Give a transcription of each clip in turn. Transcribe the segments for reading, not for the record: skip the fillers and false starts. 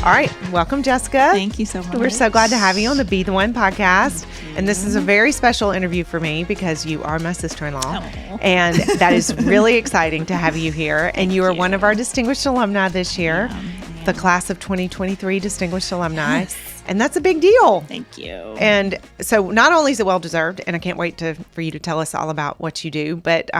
All right. Welcome, Jessica. Thank you so much. We're so glad to have you on the Be the One podcast. And this is a very special interview for me because you are my sister-in-law. Oh. And that is really exciting to have you here. And you are one of our distinguished alumni this year, the class of 2023 distinguished alumni. Yes. And that's a big deal. Thank you. And so not only is it well-deserved, and I can't wait for you to tell us all about what you do, but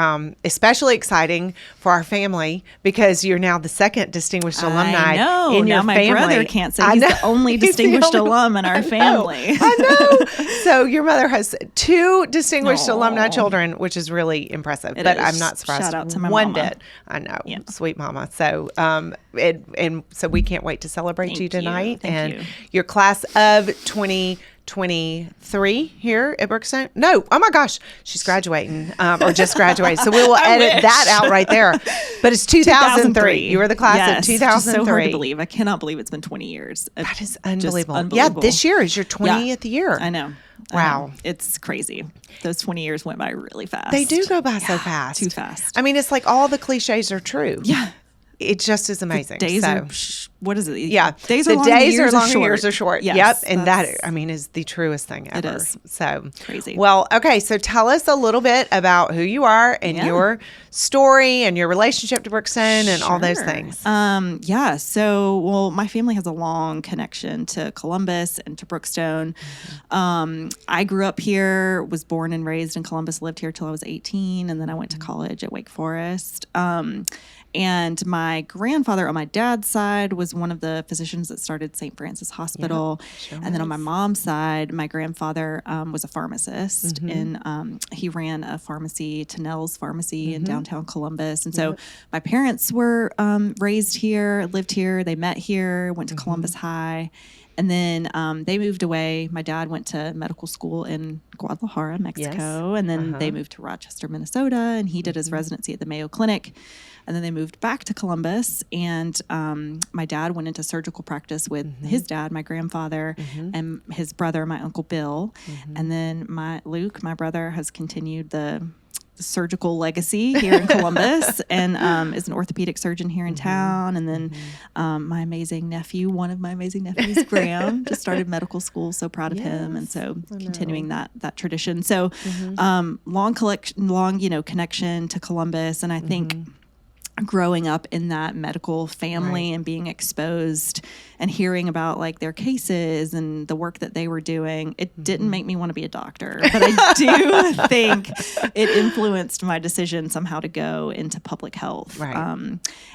especially exciting for our family because you're now the second distinguished alumni in your family. Now my brother can't say he's the only distinguished alum in our family. I know. So your mother has two distinguished alumni children, which is really impressive. But I'm not surprised Shout out to my one mama. bit. I know. Yeah. Sweet mama. So and so we can't wait to celebrate you tonight. Thank you. Your class of 2023 here at Brookstone. No, oh my gosh, she's graduating or just graduated. So we will edit that out right there. But it's 2003. You were the class of 2003. So hard to believe. I cannot believe it's been 20 years. That is unbelievable. Yeah, this year is your 20th year. I know. Wow. It's crazy. Those 20 years went by really fast. They do go by so fast. Too fast. I mean, it's like all the cliches are true. Yeah. It just is amazing. The days are, what is it? Yeah. Days are long, years are short. Years are short. Yes, yep. And that, I mean, is the truest thing ever. It is. So crazy. Well, okay. So tell us a little bit about who you are and your story and your relationship to Brookstone and all those things. So, my family has a long connection to Columbus and to Brookstone. I grew up here, was born and raised in Columbus, lived here till I was 18. And then I went to college at Wake Forest. And my grandfather on my dad's side was one of the physicians that started St. Francis Hospital. And then on my mom's side, my grandfather was a pharmacist. And he ran a pharmacy, Tennell's Pharmacy in downtown Columbus. And so my parents were raised here, lived here. They met here, went to Columbus High. And then they moved away. My dad went to medical school in Guadalajara, Mexico. And then they moved to Rochester, Minnesota. And he did his residency at the Mayo Clinic. And then they moved back to Columbus. And my dad went into surgical practice with his dad, my grandfather, and his brother, my Uncle Bill. And then Luke, my brother, has continued the surgical legacy here in Columbus and is an orthopedic surgeon here in town. And then my amazing nephew, one of my amazing nephews, Graham, just started medical school. So proud of him. And so continuing that tradition. So long connection to Columbus. And I think growing up in that medical family and being exposed and hearing about like their cases and the work that they were doing, it didn't make me want to be a doctor, but I do think it influenced my decision somehow to go into public health.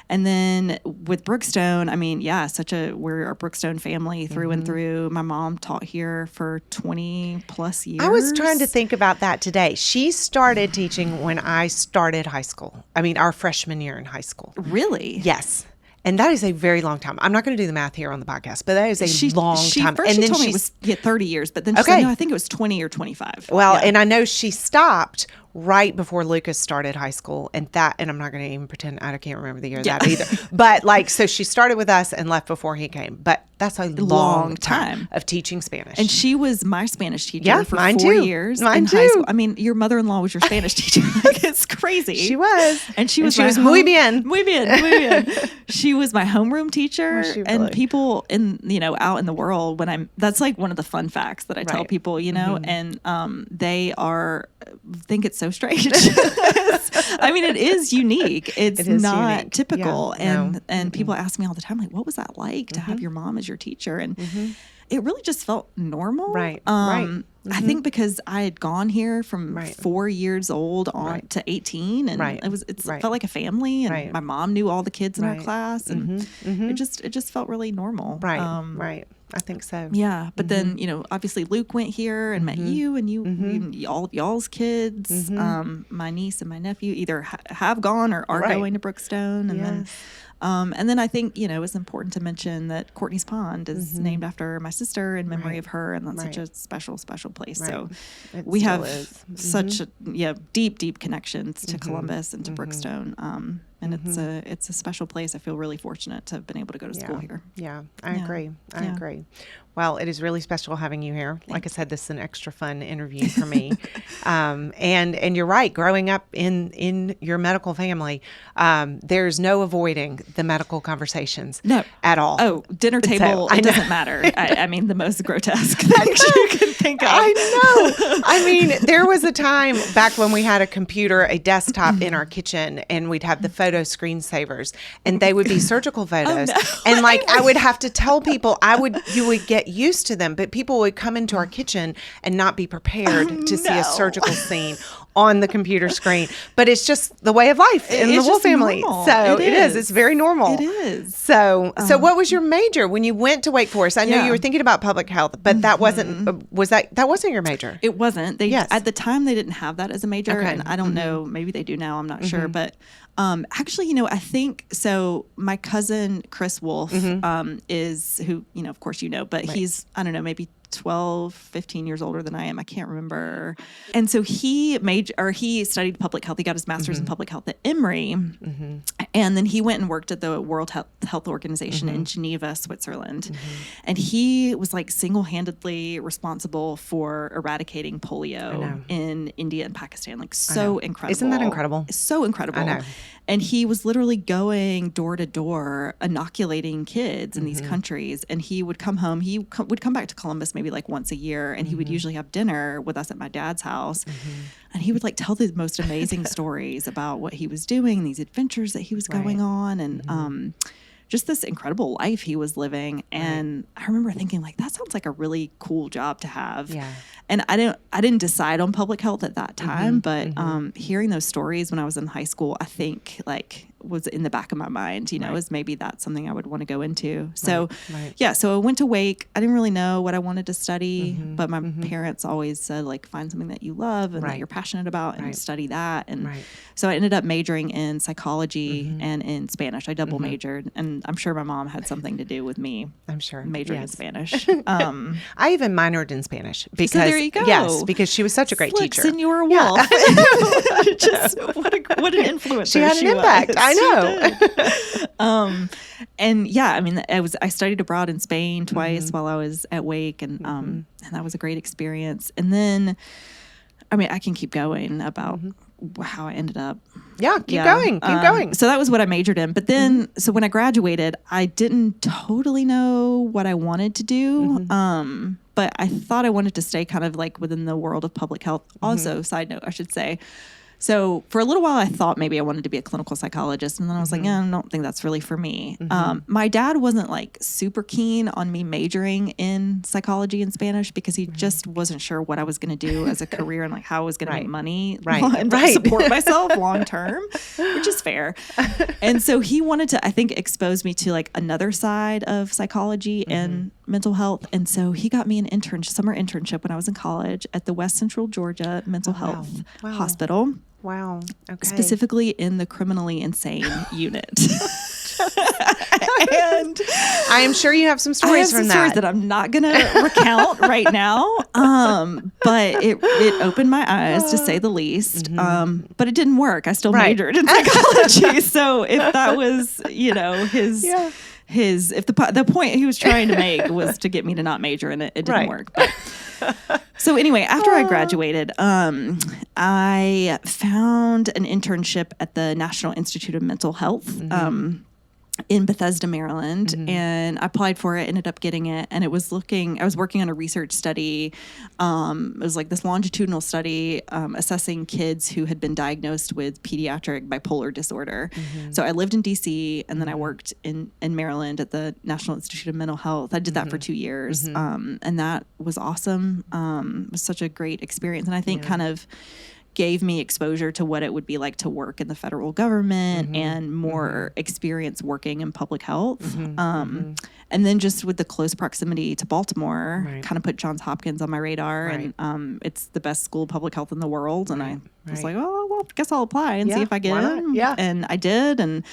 And then with Brookstone, I mean, we're a Brookstone family through and through. My mom taught here for 20 plus years. I was trying to think about that today. She started teaching when I started high school. I mean, our freshman year in high school. Really? Yes. And that is a very long time. I'm not going to do the math here on the podcast, but that is a long time. First she told me it was 30 years, but then she said, no, I think it was 20 or 25. Well, and I know she stopped right before Lucas started high school, and I'm not going to even pretend I can't remember the year of that either. But so she started with us and left before he came. But that's a long time of teaching Spanish. And she was my Spanish teacher for 4 years mine in too. high school. I mean, your mother-in-law was your Spanish teacher. Like, it's crazy. She was. And she was muy bien. Muy bien, muy bien. She was my homeroom teacher. Really? And people out in the world, that's like one of the fun facts that I tell people, and they think it's so strange. I mean, it is unique. It's not unique. Typical. Yeah, and people ask me all the time, like, what was that like to have your mom as your teacher? And it really just felt normal. Right. I think because I had gone here from 4 years old on to 18, and it felt like a family, and my mom knew all the kids in our class, and it just felt really normal. Right. I think so. Yeah. But then, obviously Luke went here and met you and all of y'all's kids. My niece and my nephew either have gone or are going to Brookstone. And and then I think, it's important to mention that Courtney's Pond is named after my sister in memory of her. And that's such a special, special place. So we have such deep connections to Columbus and to Brookstone. And it's a special place. I feel really fortunate to have been able to go to school here. Yeah, I agree. Well, it is really special having you here. Like I said, this is an extra fun interview for me. And you're right. Growing up in your medical family, there's no avoiding the medical conversations at all. Oh, dinner table, it doesn't matter. I mean, the most grotesque things you can think of. I know. I mean, there was a time back when we had a computer, a desktop in our kitchen, and we'd have the photo screensavers, and they would be surgical photos. Oh, no. And like, I would have to tell people, you would get used to them, but people would come into our kitchen and not be prepared to see a surgical scene on the computer screen. But it's just the way of life in the Wolff family. Normal. So it is. It's very normal. It is. So what was your major when you went to Wake Forest? I know you were thinking about public health, but that wasn't, that wasn't your major? It wasn't. At the time, they didn't have that as a major. Okay. And I don't know, maybe they do now. I'm not sure. But actually, I think, so my cousin, Chris Wolff, is who, of course, but he's, I don't know, maybe 12, 15 years older than I am. I can't remember. And so he studied public health. He got his master's in public health at Emory. And then he went and worked at the World Health Organization in Geneva, Switzerland. And he was like single-handedly responsible for eradicating polio in India and Pakistan. Like so incredible. Isn't that incredible? It's so incredible. I know. And he was literally going door to door, inoculating kids in these countries. And he would come home. He would come back to Columbus maybe like once a year. And he would usually have dinner with us at my dad's house. And he would like tell the most amazing stories about what he was doing, these adventures that he was going on. And just this incredible life he was living. And I remember thinking like, that sounds like a really cool job to have. Yeah. And I didn't decide on public health at that time, but hearing those stories when I was in high school, I think like was in the back of my mind, as maybe that's something I would want to go into. So so I went to Wake. I didn't really know what I wanted to study, but my parents always said like, find something that you love and that you're passionate about and study that. And so I ended up majoring in psychology and in Spanish. I double majored, and I'm sure my mom had something to do with me. I'm sure majoring in Spanish. I even minored in Spanish because so there you go. Yes, because she was such a great teacher. Senora Wolff. Just what an influence she had an impact. I know. And I mean, I studied abroad in Spain twice while I was at Wake, and that was a great experience. And then, I mean, I can keep going about how I ended up. Yeah, keep going. So that was what I majored in. But then, so when I graduated, I didn't totally know what I wanted to do. But I thought I wanted to stay kind of like within the world of public health. Also, side note, I should say. So for a little while, I thought maybe I wanted to be a clinical psychologist. And then I was like, I don't think that's really for me. My dad wasn't like super keen on me majoring in psychology and Spanish because he just wasn't sure what I was going to do as a career and like how I was going to make money and support myself long term, which is fair. And so he wanted to, I think, expose me to like another side of psychology and mental health. And so he got me an summer internship when I was in college at the West Central Georgia Mental Health Hospital. Wow. Okay. Specifically in the criminally insane unit. And I am sure you have some stories from that. Stories that I'm not going to recount right now. But it opened my eyes, to say the least. But it didn't work. I still majored in psychology. So if that was, if the point he was trying to make was to get me to not major in it, it didn't work. But, so anyway, after I graduated, I found an internship at the National Institute of Mental Health in Bethesda, Maryland, and I applied for it, ended up getting it, and I was working on a research study. It was like this longitudinal study assessing kids who had been diagnosed with pediatric bipolar disorder. So I lived in DC, and then I worked in Maryland at the National Institute of Mental Health. I did that for 2 years, and that was awesome. It was such a great experience, and I think kind of gave me exposure to what it would be like to work in the federal government and more experience working in public health. And then just with the close proximity to Baltimore, kind of put Johns Hopkins on my radar. And it's the best school of public health in the world. And I was like, oh, well, I guess I'll apply and see if I get in. And I did. And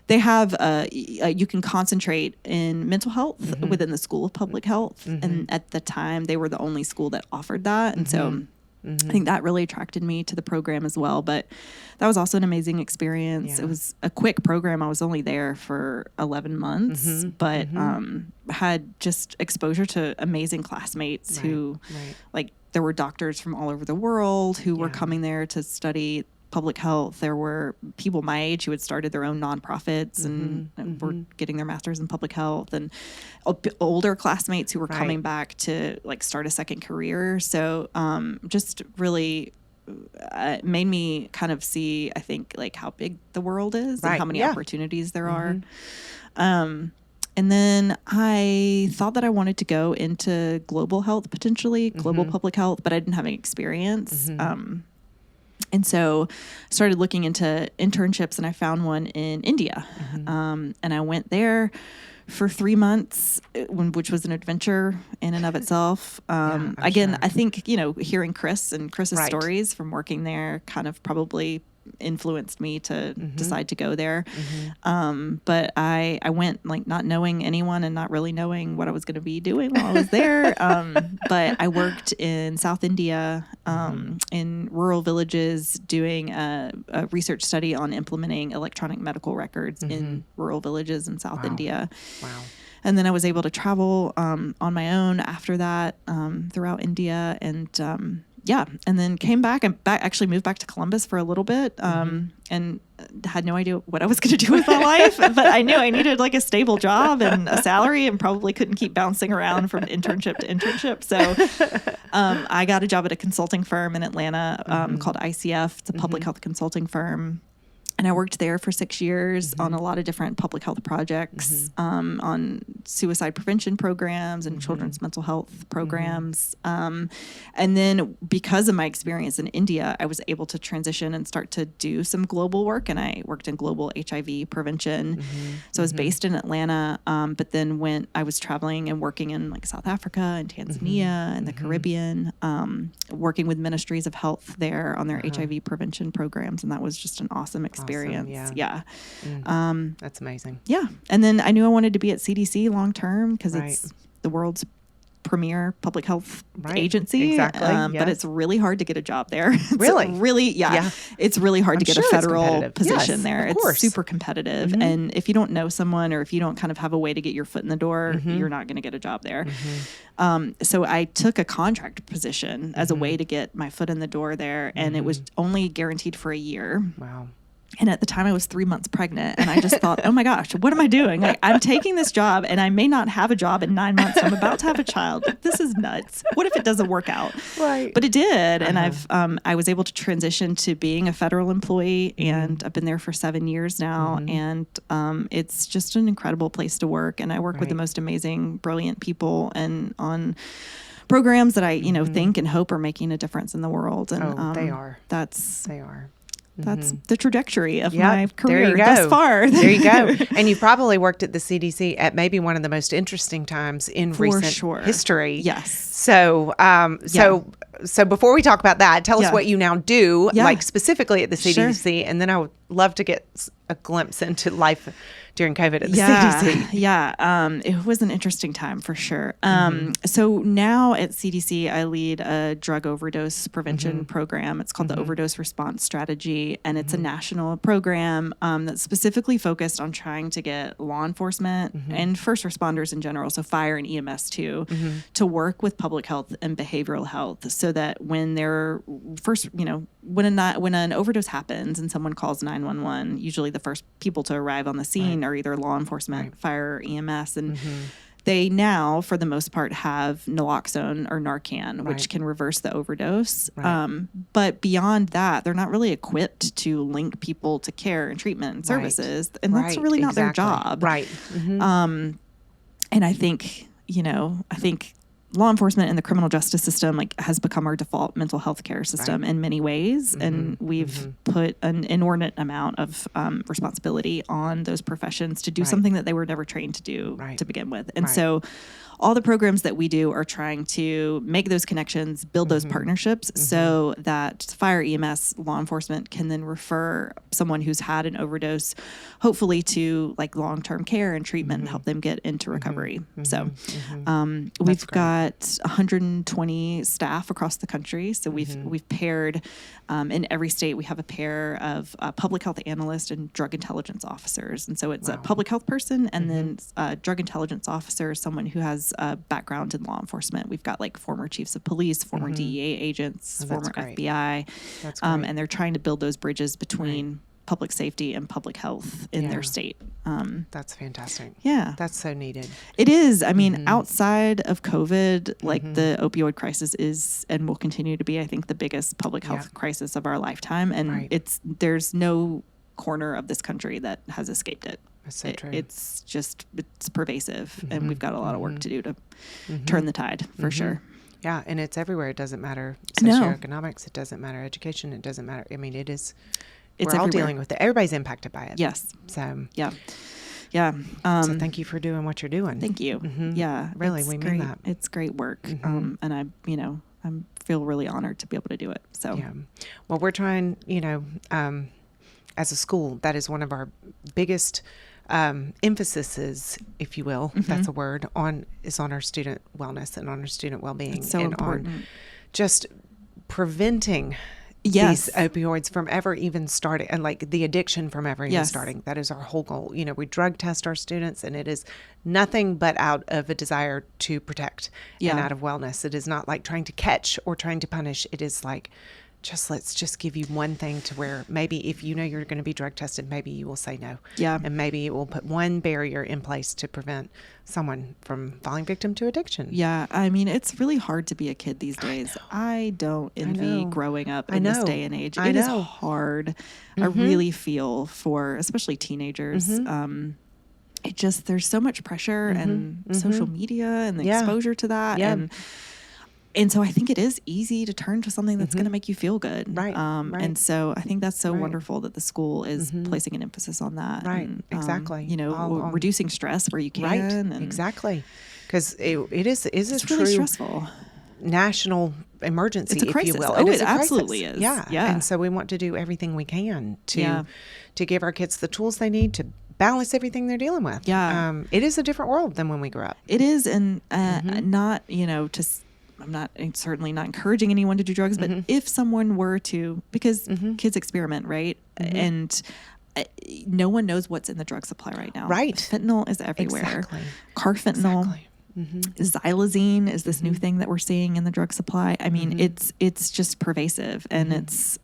they have, you can concentrate in mental health within the School of Public Health. And at the time, they were the only school that offered that. And so I think that really attracted me to the program as well. But that was also an amazing experience. It was a quick program. I was only there for 11 months, but had just exposure to amazing classmates who, like, there were doctors from all over the world who were coming there to study public health. There were people my age who had started their own nonprofits and were getting their master's in public health, and older classmates who were coming back to like start a second career. So just really made me kind of see, I think, like how big the world is and how many opportunities there are. And then I thought that I wanted to go into global health, potentially global public health, but I didn't have any experience. And so started looking into internships, and I found one in India. And I went there for 3 months, which was an adventure in and of itself. Again, I think, hearing Chris's stories from working there kind of probably influenced me to decide to go there. But I went like not knowing anyone and not really knowing what I was going to be doing while I was there. But I worked in South India, in rural villages, doing a research study on implementing electronic medical records in rural villages in South India. And then I was able to travel on my own after that throughout India, and and then came back and actually moved back to Columbus for a little bit, and had no idea what I was going to do with my life, but I knew I needed like a stable job and a salary, and probably couldn't keep bouncing around from internship to internship. So I got a job at a consulting firm in Atlanta called ICF. It's a public health consulting firm. And I worked there for 6 years on a lot of different public health projects, on suicide prevention programs and children's mental health programs. And then because of my experience in India, I was able to transition and start to do some global work. And I worked in global HIV prevention. So I was based in Atlanta, but then I was traveling and working in like South Africa and Tanzania and the Caribbean, working with ministries of health there on their HIV prevention programs. And that was just an awesome experience. Awesome, that's amazing. And then I knew I wanted to be at CDC long term because it's the world's premier public health agency. But it's really hard to get a job there. It's it's really hard to get a federal position there. It's super competitive. And if you don't know someone, or if you don't kind of have a way to get your foot in the door, you're not going to get a job there. So I took a contract position as a way to get my foot in the door there, and it was only guaranteed for a year. Wow. And at the time I was 3 months pregnant, and I just thought, oh my gosh, what am I doing? Like, I'm taking this job and I may not have a job in 9 months. I'm about to have a child. Like, this is nuts. What if it doesn't work out? Right. But it did. And I was able to transition to being a federal employee, and I've been there for 7 years now. And it's just an incredible place to work. And I work with the most amazing, brilliant people, and on programs that I, think and hope are making a difference in the world. And they are. They are. That's the trajectory of my career thus far. There you go. And you probably worked at the CDC at maybe one of the most interesting times in recent history. Yes. So, so before we talk about that, tell us what you now do, like specifically at the CDC, and then I would love to get a glimpse into life during COVID at the CDC. It was an interesting time for sure. So now at CDC, I lead a drug overdose prevention program. It's called the Overdose Response Strategy, and it's a national program that's specifically focused on trying to get law enforcement and first responders in general, so fire and EMS too, to work with public health and behavioral health, so that when they're first, when an overdose happens and someone calls 911, usually the first people to arrive on the scene are either law enforcement, fire, or EMS, and they now, for the most part, have naloxone or Narcan, which can reverse the overdose. But beyond that, they're not really equipped to link people to care and treatment and services, and that's really not their job. And I think, law enforcement and the criminal justice system has become our default mental health care system in many ways. And we've put an inordinate amount of responsibility on those professions to do something that they were never trained to do to begin with. And so all the programs that we do are trying to make those connections, build those partnerships so that fire, EMS, law enforcement can then refer someone who's had an overdose, hopefully to like long-term care and treatment and help them get into recovery. So we've got 120 staff across the country. So we've paired in every state, we have a pair of public health analysts and drug intelligence officers. And so it's a public health person and then a drug intelligence officer, someone who has a background in law enforcement. We've got like former chiefs of police, former DEA agents, former FBI. That's great. And they're trying to build those bridges between public safety and public health in their state. That's fantastic. Yeah. That's so needed. It is. I mean, outside of COVID, like the opioid crisis is and will continue to be, I think, the biggest public health crisis of our lifetime. And there's no corner of this country that has escaped it. That's so true. It's pervasive, and we've got a lot of work to do to turn the tide, for sure. Yeah, and it's everywhere. It doesn't matter socioeconomics. It doesn't matter education. It doesn't matter. I mean, we're all dealing with it. Everybody's impacted by it. Yes. So yeah. So thank you for doing what you're doing. Thank you. Yeah, really, we mean that. It's great work, and I feel really honored to be able to do it. So yeah. Well, we're trying. As a school, that is one of our biggest emphases, if you will, if that's a word, on our student wellness and on our student well-being. It's so important. On just preventing these opioids from ever even starting, and like the addiction from ever even starting. That is our whole goal. We drug test our students, and it is nothing but out of a desire to protect and out of wellness. It is not like trying to catch or trying to punish. It is like, let's just give you one thing to where maybe if you're going to be drug tested, maybe you will say no. Yeah. And maybe it will put one barrier in place to prevent someone from falling victim to addiction. Yeah. I mean, it's really hard to be a kid these days. I don't envy growing up in this day and age. It is hard. I really feel for especially teenagers. There's so much pressure and social media and the exposure to that. Yeah. And so I think it is easy to turn to something that's going to make you feel good. Right. And so I think that's so wonderful that the school is placing an emphasis on that. Right. And, exactly. Reducing stress where you can. Right. And exactly. Because it's really true stressful national emergency, it's a crisis. if you will. It absolutely is. Yeah. And so we want to do everything we can to give our kids the tools they need to balance everything they're dealing with. Yeah. It is a different world than when we grew up. It is. And not, I'm certainly not encouraging anyone to do drugs, but if someone were to, because kids experiment, right? And no one knows what's in the drug supply right now. Right. Fentanyl is everywhere. Exactly. Carfentanil. Exactly. Xylazine is this new thing that we're seeing in the drug supply. I mean, it's just pervasive, and it's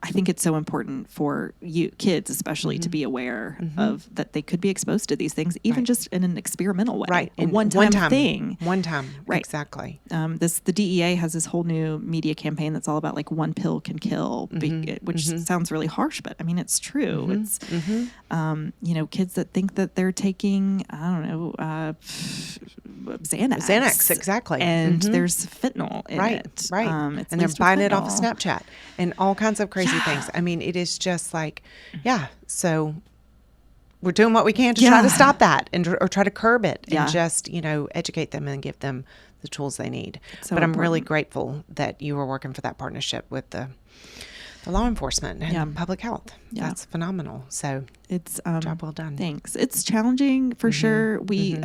I think it's so important for kids, especially, to be aware of that they could be exposed to these things, even just in an experimental way, right? A one-time thing. One time, right? Exactly. The DEA has this whole new media campaign that's all about like one pill can kill, which sounds really harsh, but I mean it's true. It's kids that think that they're taking Xanax, exactly, and there's fentanyl in it, right? And they're buying it off of Snapchat and all kinds of crazy things. I mean, it is just like, so we're doing what we can to try to stop that or try to curb it and just, educate them and give them the tools they need. But I'm really grateful that you were working for that partnership with the law enforcement and public health. Yeah. That's phenomenal. So it's job well done. Thanks. It's challenging for sure. We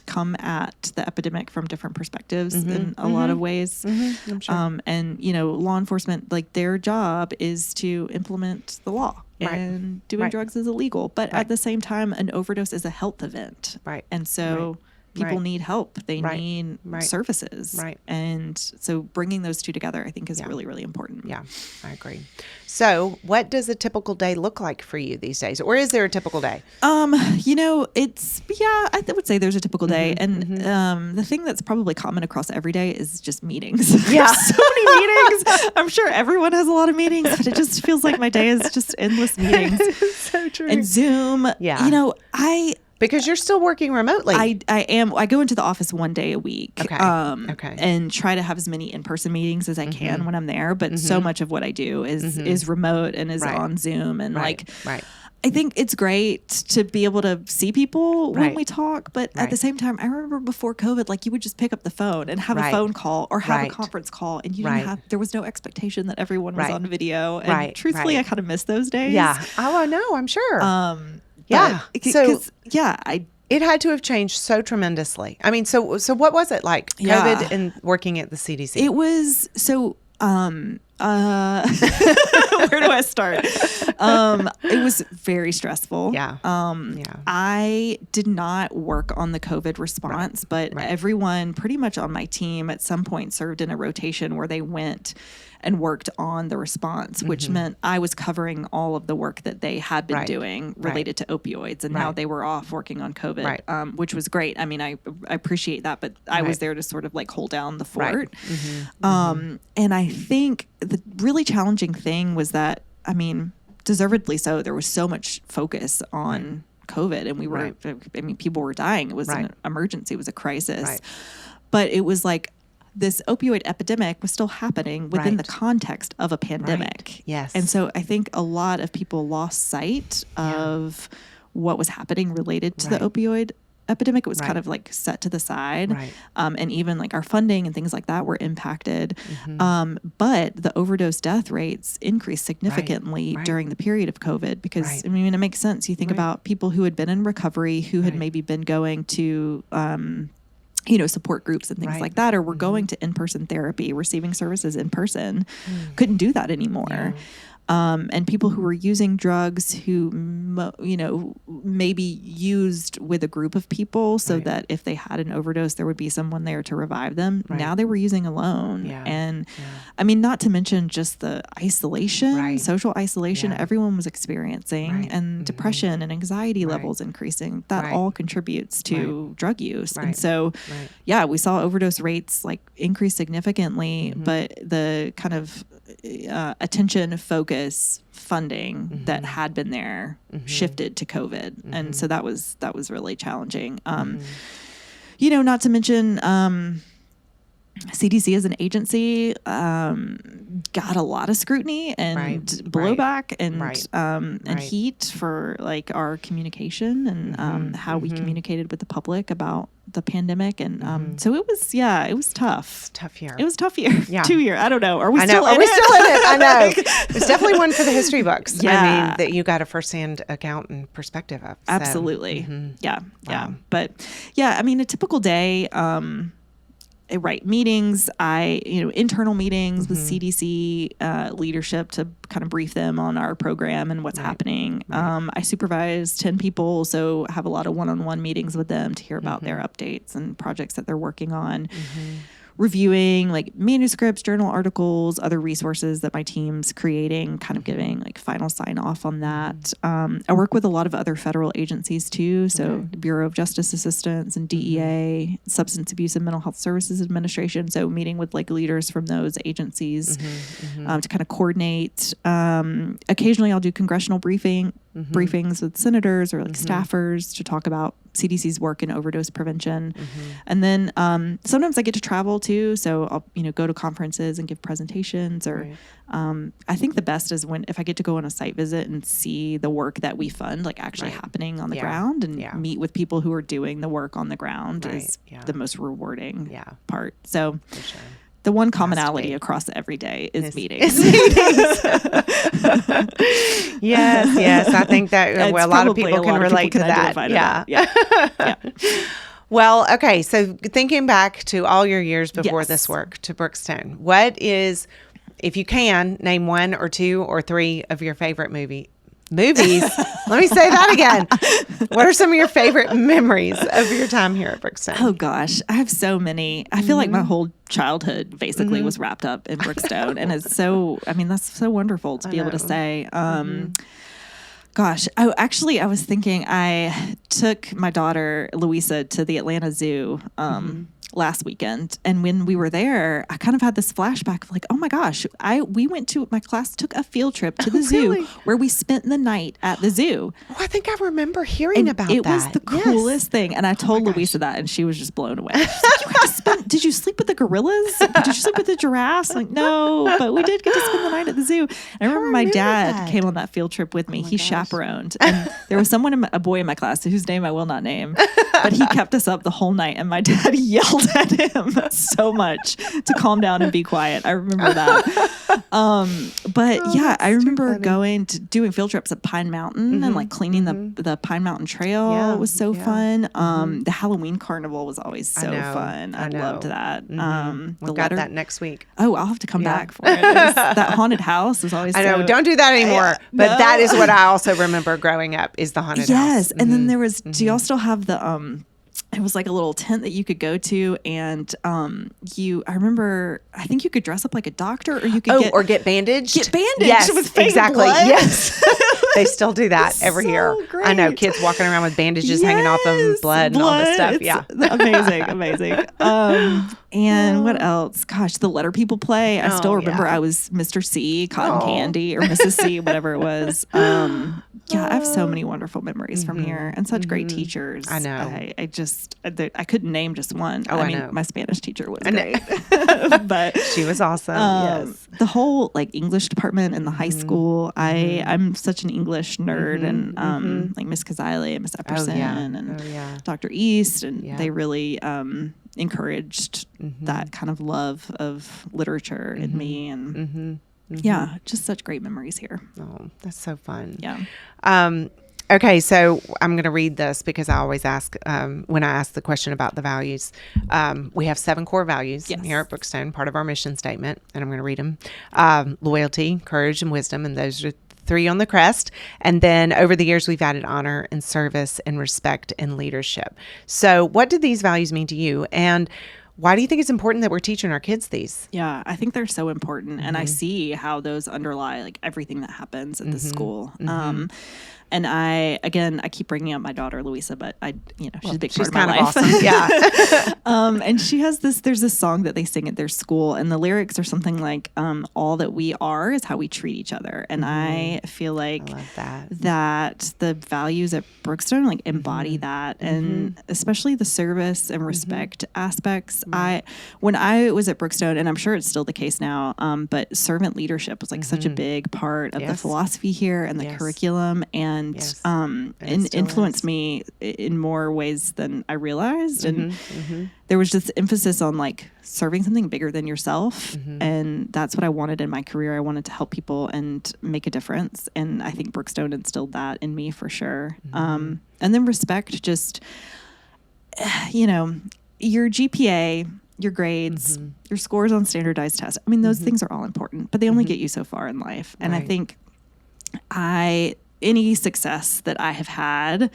come at the epidemic from different perspectives in a lot of ways. I'm sure. And law enforcement, like their job is to implement the law. And doing drugs is illegal. But at the same time, an overdose is a health event. Right. And so people need help. They need services. Right. And so bringing those two together, I think, is really, really important. Yeah, I agree. So what does a typical day look like for you these days? Or is there a typical day? I would say there's a typical day. And the thing that's probably common across every day is just meetings. Yeah. So many meetings. I'm sure everyone has a lot of meetings, but it just feels like my day is just endless meetings. So true. And Zoom. Yeah. Because you're still working remotely. I am. I go into the office one day a week. Okay. And try to have as many in-person meetings as I can when I'm there. But so much of what I do is remote and is on Zoom. And I think it's great to be able to see people when we talk, but at the same time, I remember before COVID, like you would just pick up the phone and have a phone call or have a conference call, and you didn't have, there was no expectation that everyone was on video. And truthfully, I kind of miss those days. Yeah. Oh, I know. I'm sure. It had to have changed so tremendously. I mean, so what was it like? COVID and working at the CDC? It was where do I start? It was very stressful. I did not work on the COVID response, but everyone pretty much on my team at some point served in a rotation where they went and worked on the response, which meant I was covering all of the work that they had been doing related to opioids, and now they were off working on COVID, which was great. I mean, I appreciate that, but I was there to sort of like hold down the fort. And I think the really challenging thing was that, I mean, deservedly so, there was so much focus on COVID, and we were, I mean, people were dying. It was an emergency. It was a crisis. But it was like, this opioid epidemic was still happening within the context of a pandemic. Yes. And so I think a lot of people lost sight of what was happening related to the opioid epidemic. It was kind of like set to the side. And even like our funding and things like that were impacted. But the overdose death rates increased significantly during the period of COVID because, I mean, it makes sense. You think about people who had been in recovery, who had maybe been going to, support groups and things like that, or were going to in-person therapy, receiving services in person, couldn't do that anymore. And people who were using drugs who, maybe used with a group of people so that if they had an overdose, there would be someone there to revive them. Now they were using alone. And I mean, not to mention just the isolation, social isolation everyone was experiencing, and depression and anxiety levels increasing. That all contributes to drug use. And so, we saw overdose rates like increase significantly, but the kind of attention, focus, funding that had been there shifted to COVID, and so that was really challenging. Not to mention CDC as an agency got a lot of scrutiny and blowback and heat for like our communication and how we communicated with the public about the pandemic, and so it was tough. Tough year. It was tough year. 2 year. I don't know. Are we I know. still Are in we it? still in it? I know. It's definitely one for the history books. Yeah. I mean, that you got a firsthand account and perspective of. So. Absolutely. Yeah. Wow. But I mean, a typical day, meetings, internal meetings with CDC leadership to kind of brief them on our program and what's happening. I supervise 10 people, so have a lot of one-on-one meetings with them to hear about their updates and projects that they're working on. Reviewing like manuscripts, journal articles, other resources that my team's creating, kind of giving like final sign off on that. I work with a lot of other federal agencies too. So the Bureau of Justice Assistance and DEA, Substance Abuse and Mental Health Services Administration. So meeting with like leaders from those agencies to kind of coordinate. Occasionally I'll do congressional briefings with senators or like staffers to talk about CDC's work in overdose prevention. And then sometimes I get to travel too. So I'll, go to conferences and give presentations or I think the best is if I get to go on a site visit and see the work that we fund, like actually happening on the ground and meet with people who are doing the work on the ground is the most rewarding part. So the one commonality across every day is meetings. Yes. I think that a lot of people can relate to that. Yeah. Well, okay. So thinking back to all your years before this work to Brookstone, what is, if you can, name one or two or three of your favorite movies? Let me say that again. What are some of your favorite memories of your time here at Brookstone? Oh gosh, I have so many. I feel like my whole childhood basically was wrapped up in Brookstone, and it's so. I mean, that's so wonderful to be able to say. Gosh, I was thinking I took my daughter Louisa to the Atlanta Zoo last weekend. And when we were there, I kind of had this flashback of like, oh my gosh, my class took a field trip to the zoo really? where we spent the night at the zoo. Oh, I think I remember hearing about that. It was the coolest thing. And I told Louisa that, and she was just blown away. She's like, did you sleep with the gorillas? Did you sleep with the giraffes? I'm like, no, but we did get to spend the night at the zoo. And I remember my dad came on that field trip with me. He chaperoned. And there was a boy in my class whose name I will not name, but he kept us up the whole night. And my dad yelled at him so much to calm down and be quiet. I remember that. I remember doing field trips at Pine Mountain and like cleaning the Pine Mountain Trail. It was so fun. The Halloween carnival was always so fun. I loved that. We've got that next week. Oh, I'll have to come back for it. That haunted house was always I know. Don't do that anymore. But that is what I also remember growing up is the haunted house. Yes. And then there was, do y'all still have the, it was like a little tent that you could go to, and I think you could dress up like a doctor, or you could get bandaged. Get bandaged yes, with fake exactly. blood. Yes. They still do that every year. Great. I know kids walking around with bandages hanging off them, blood and all this stuff. It's amazing. And what else? Gosh, the letter people play. I still remember I was Mr. C, Cotton Candy, or Mrs. C, whatever it was. I have so many wonderful memories from here, and such great teachers. I know. I couldn't name just one. I mean, my Spanish teacher was great, but she was awesome. Yes. The whole English department in the high school. I'm such an English nerd, and like Miss Kazile and Miss Epperson and Dr. East, and they really encouraged that kind of love of literature in me, and just such great memories here. Oh, that's so fun. Yeah. Okay, so I'm going to read this because I always ask, when I ask the question about the values, we have 7 core values here at Brookstone, part of our mission statement, and I'm going to read them. Loyalty, courage, and wisdom, and those are 3 on the crest. And then over the years, we've added honor and service and respect and leadership. So what do these values mean to you? And why do you think it's important that we're teaching our kids these? Yeah, I think they're so important. And I see how those underlie everything that happens at the school. And I keep bringing up my daughter, Louisa, but she's a big part of my life. Awesome. Yeah. And she has there's this song that they sing at their school, and the lyrics are something like, all that we are is how we treat each other. And I feel like I love that the values at Brookstone embody that, and especially the service and respect aspects. When I was at Brookstone, and I'm sure it's still the case now, but servant leadership was such a big part of the philosophy here and the curriculum, and influenced me in more ways than I realized. And there was just emphasis on serving something bigger than yourself. And that's what I wanted in my career. I wanted to help people and make a difference. And I think Brookstone instilled that in me for sure. And then respect, just, your GPA, your grades, your scores on standardized tests. I mean, those things are all important, but they only get you so far in life. And I think any success that I have had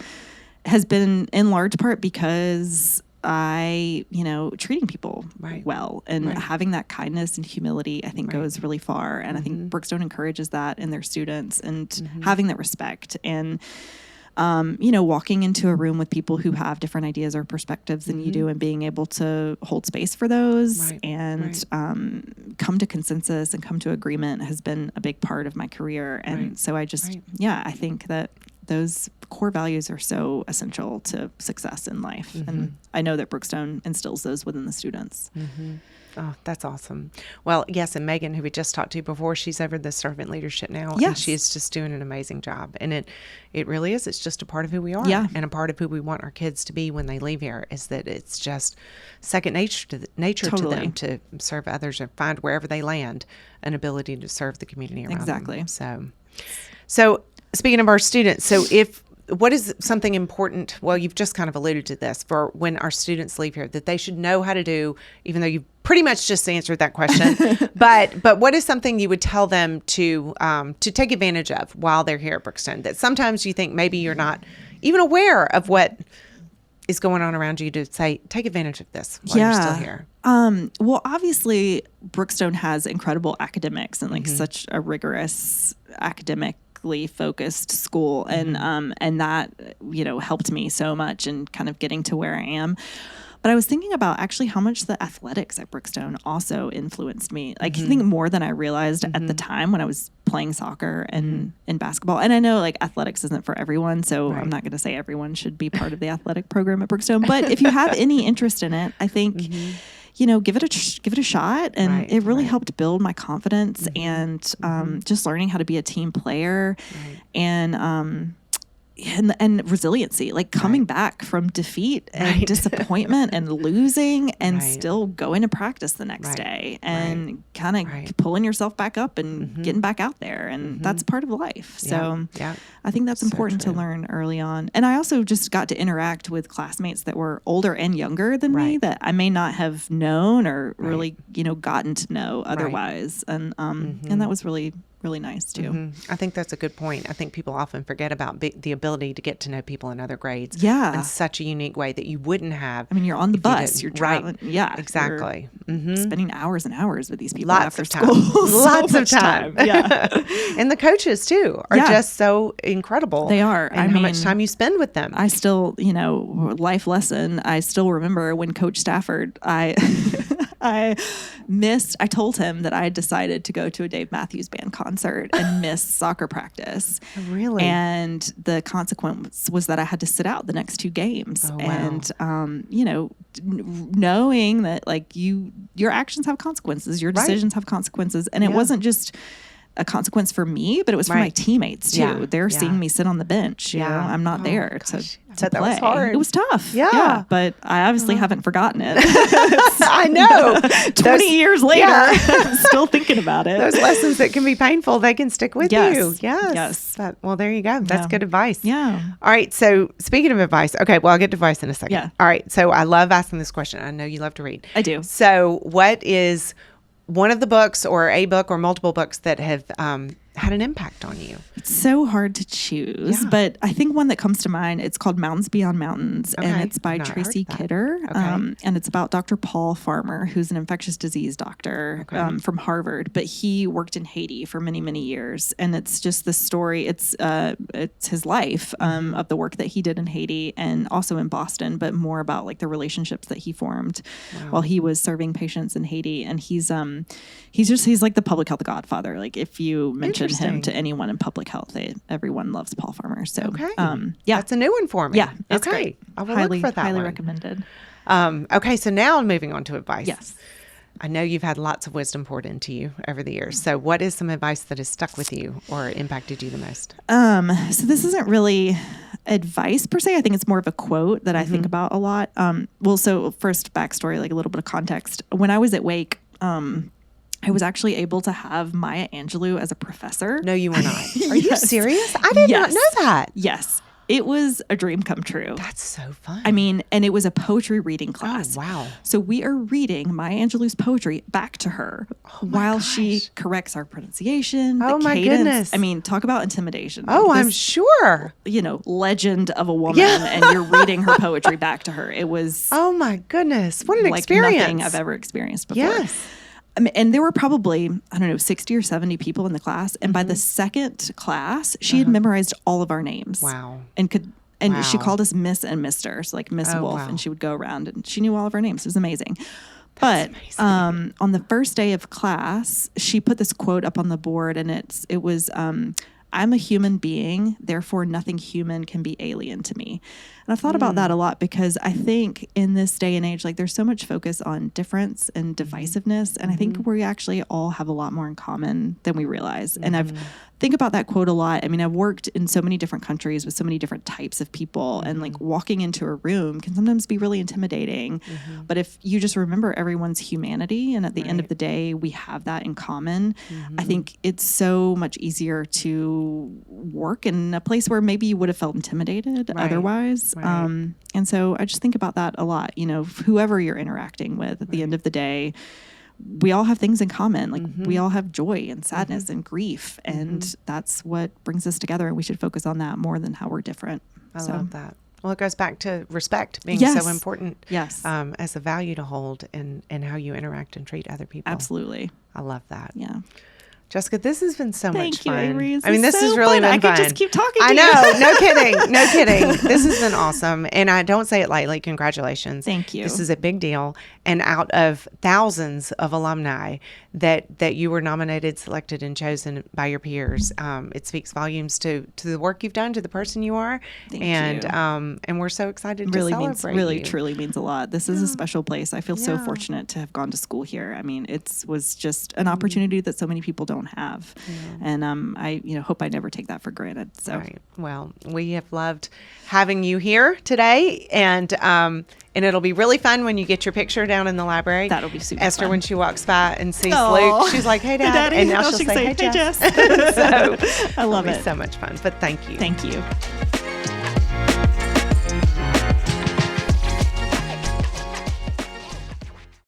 has been in large part because treating people well and having that kindness and humility, I think goes really far. And I think Brookstone encourages that in their students, and having that respect, and walking into a room with people who have different ideas or perspectives than you do, and being able to hold space for those and come to consensus and come to agreement has been a big part of my career. And so I just, I think that those core values are so essential to success in life. And I know that Brookstone instills those within the students. Oh, that's awesome. Well, yes, and Megan, who we just talked to before, she's over the servant leadership now, and she's just doing an amazing job. And it really is. It's just a part of who we are, and a part of who we want our kids to be when they leave here. Is that it's just second nature to them to serve others, or find wherever they land an ability to serve the community around them. So speaking of our students, what is something important? Well, you've just kind of alluded to this, for when our students leave here, that they should know how to do, even though you pretty much just answered that question. but what is something you would tell them to take advantage of while they're here at Brookstone, that sometimes you think maybe you're not even aware of what is going on around you, to say, take advantage of this while you're still here? Well, obviously Brookstone has incredible academics and such a rigorous academically focused school, and that helped me so much in kind of getting to where I am. But I was thinking about actually how much the athletics at Brookstone also influenced me. Like, I think more than I realized at the time when I was playing soccer and in basketball. And I know like athletics isn't for everyone, so I'm not going to say everyone should be part of the athletic program at Brookstone. But if you have any interest in it, I think you know, give it a shot. And it really helped build my confidence and just learning how to be a team player and resiliency, like coming back from defeat and disappointment and losing and still going to practice the next day and kind of pulling yourself back up and getting back out there. And that's part of life. So I think that's important to learn early on. And I also just got to interact with classmates that were older and younger than me that I may not have known or really, you know, gotten to know otherwise. And that was really nice too. I think that's a good point. I think people often forget about the ability to get to know people in other grades in such a unique way that you wouldn't have. I mean, you're on the bus, you're traveling. Yeah, exactly. Spending hours and hours with these people Lots after of school. Lots of time. Yeah. And the coaches too are just so incredible. They are. And how much time you spend with them. I still, you know, life lesson. I still remember when Coach Stafford, I told him that I had decided to go to a Dave Matthews Band concert and miss soccer practice. Really? And the consequence was that I had to sit out the next 2 games. Oh, wow. And, you know, knowing that like your actions have consequences, your decisions have consequences. And it wasn't just a consequence for me, but it was for my teammates too. Yeah. They're seeing me sit on the bench. You know, I'm not there to that play. Was hard. It was tough. Yeah. But I obviously haven't forgotten it. I know. 20 years later, I'm still thinking about it. Those lessons that can be painful, they can stick with you. Yes. Well, there you go. That's good advice. Yeah. All right. So speaking of advice, okay, well, I'll get to advice in a second. Yeah. All right. So I love asking this question. I know you love to read. I do. So what is one of the books or a book or multiple books that have had an impact on you? It's so hard to choose, but I think one that comes to mind, it's called Mountains Beyond Mountains, and it's by Tracy Kidder, and it's about Dr. Paul Farmer, who's an infectious disease doctor from Harvard, but he worked in Haiti for many, many years, and it's just the story, it's his life of the work that he did in Haiti and also in Boston, but more about like the relationships that he formed while he was serving patients in Haiti, and he's like the public health godfather. Like if you mention him to anyone in public health, everyone loves Paul Farmer. So that's a new one for me. Yeah, it's great. I will look for that highly one. recommended. Okay, so now moving on to advice. Yes. I know you've had lots of wisdom poured into you over the years. So what is some advice that has stuck with you or impacted you the most? So this isn't really advice per se. I think it's more of a quote that I think about a lot. So first backstory, like a little bit of context. When I was at Wake, I was actually able to have Maya Angelou as a professor. No, you were not. Are you serious? I did not know that. Yes. It was a dream come true. That's so fun. I mean, and it was a poetry reading class. Oh, wow. So we are reading Maya Angelou's poetry back to her while she corrects our pronunciation, the my cadence. Goodness. I mean, talk about intimidation. Oh, I'm sure. You know, legend of a woman, and you're reading her poetry back to her. It was oh my goodness. What an like experience. Nothing I've ever experienced before. Yes. And there were probably, 60 or 70 people in the class. And by the second class, she had memorized all of our names. Wow. And she called us Miss and Mister. So like Miss Wolff. And she would go around and she knew all of our names. It was amazing. But on the first day of class, she put this quote up on the board, and it was, I'm a human being, therefore nothing human can be alien to me. And I've thought about that a lot because I think in this day and age, like there's so much focus on difference and divisiveness. And I think we actually all have a lot more in common than we realize. And I've think about that quote a lot. I mean, I've worked in so many different countries with so many different types of people, and like walking into a room can sometimes be really intimidating. But if you just remember everyone's humanity, and at the end of the day, we have that in common, I think it's so much easier to work in a place where maybe you would have felt intimidated otherwise. And so I just think about that a lot. You know, whoever you're interacting with at the end of the day, we all have things in common. Like we all have joy and sadness and grief, and that's what brings us together. And we should focus on that more than how we're different. I love that. Well, it goes back to respect being so important. Yes. As a value to hold in how you interact and treat other people. Absolutely. I love that. Yeah. Jessica, this has been so much Thank you, fun. Avery. I mean, this has really been I fun. could just keep talking to I you. know. No kidding. No kidding. This has been awesome. And I don't say it lightly. Congratulations. Thank you. This is a big deal. And out of thousands of alumni that you were nominated, selected, and chosen by your peers, it speaks volumes to the work you've done, to the person you are. Thank and you. And we're so excited Really to means celebrate really you. truly means a lot. This is a special place. I feel so Yeah. fortunate to have gone to school here. I mean, it was just an opportunity that so many people don't have, and I hope I never take that for granted. So Right. Well, we have loved having you here today, and it'll be really fun when you get your picture down in the library. That'll be super Esther, fun. when she walks by and sees Aw. Luke, she's like, "Hey, Dad," Daddy. and now Oh, she'll she can say, "Hey, "Hey, Jess." Jess." So I love it'll be it. so much fun. But thank you. Thank you.